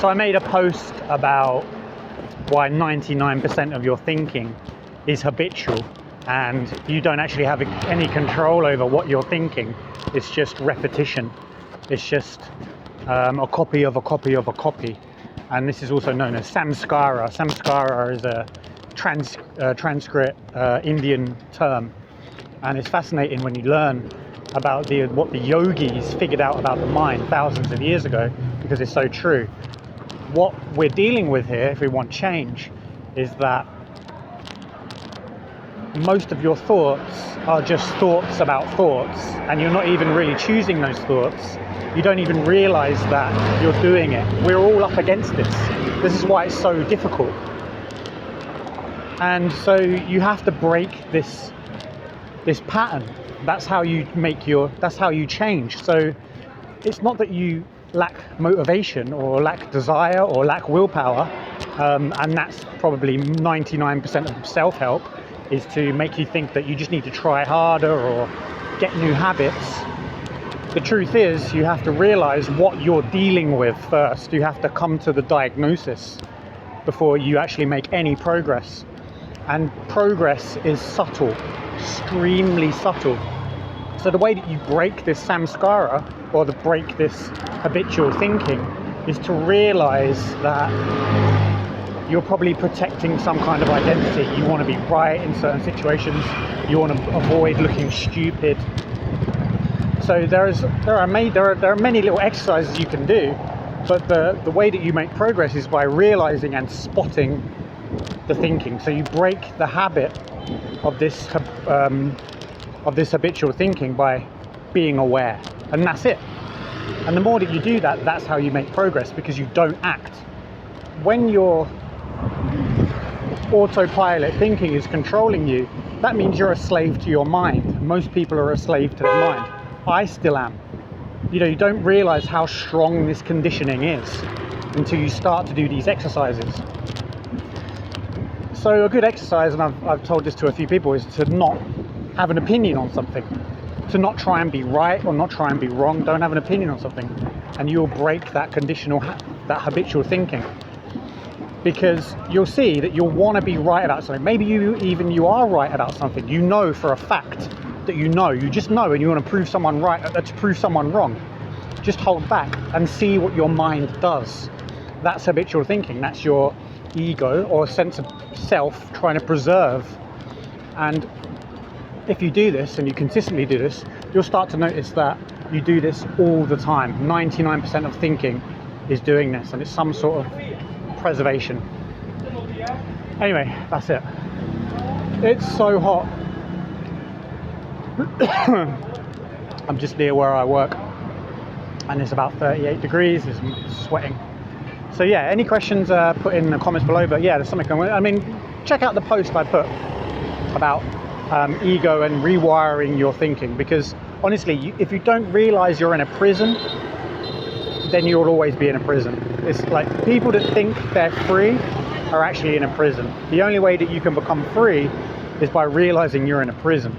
So I made a post about why 99% of your thinking is habitual and you don't actually have any control over what you're thinking. It's just repetition. It's just a copy of a copy of a copy. And this is also known as samskara. Samskara is a Sanskrit Indian term. And it's fascinating when you learn about what the yogis figured out about the mind thousands of years ago, because it's so true. What we're dealing with here, if we want change, is that most of your thoughts are just thoughts about thoughts, and you're not even really choosing those thoughts. You don't even realize that you're doing it. We're all up against this. This is why it's so difficult. And so you have to break this pattern. That's how you that's how you change. So it's not that you lack motivation or lack desire or lack willpower, and that's probably 99% of self-help, is to make you think that you just need to try harder or get new habits. The truth is, you have to realize what you're dealing with first. You have to come to the diagnosis before you actually make any progress. And progress is subtle, extremely subtle. So the way that you break this samskara, or break this habitual thinking, is to realize that you're probably protecting some kind of identity. You want to be right in certain situations. You want to avoid looking stupid. So there are many little exercises you can do, but the way that you make progress is by realizing and spotting the thinking. So you break the habit of this habitual thinking by being aware, and that's it. And the more that you do that, that's how you make progress, because you don't act. When your autopilot thinking is controlling you, that means you're a slave to your mind. Most people are a slave to their mind. I still am. You don't realize how strong this conditioning is until you start to do these exercises. So a good exercise, and I've told this to a few people, is to not have an opinion on something. To not try and be right or not try and be wrong. Don't have an opinion on something, and you'll break that that habitual thinking. Because you'll see that you'll want to be right about something. Maybe you are right about something. You know for a fact that you just know, and you want to prove someone right, to prove someone wrong. Just hold back and see what your mind does. That's habitual thinking. That's your ego, or a sense of self, trying to preserve. And if you do this, and you consistently do this, you'll start to notice that you do this all the time. 99% of thinking is doing this, and it's some sort of preservation. Anyway, that's it. It's so hot. I'm just near where I work, and it's about 38 degrees. It's sweating. So yeah, any questions, put in the comments below. But yeah, there's something check out the post I put about ego and rewiring your thinking, because honestly, if you don't realize you're in a prison, then you'll always be in a prison. It's like people that think they're free are actually in a prison. The only way that you can become free is by realizing you're in a prison,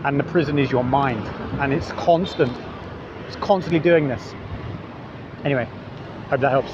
and the prison is your mind, and it's constantly doing this. Anyway, hope that helps.